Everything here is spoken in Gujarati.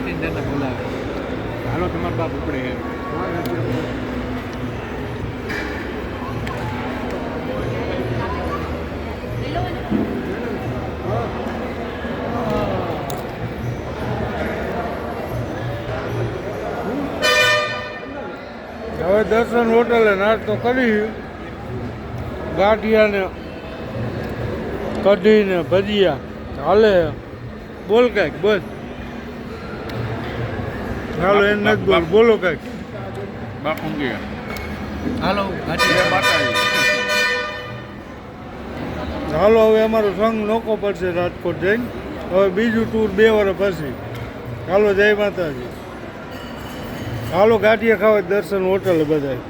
જતીનદાને બોલાવે. હાલો તમારા બાપ ઉપડે. હવે દર્શન હોટલે નાસ્તો કરી ગાંઠિયા ને કઢી ને ભજીયા હાલે. બોલ કાંઈક બોલ. હાલો એમ નથી બોલ, બોલો કાંઈક. બાપુંગી હાલો હાલો હવે અમારો સંઘ નોકો પડશે રાજકોટ જઈને. હવે બીજું ટૂર 2 વર્ષ પછી. હાલો જય માતાજી. હાલો ગાંઠિયા ખાવા દર્શન હોટલે બધાય.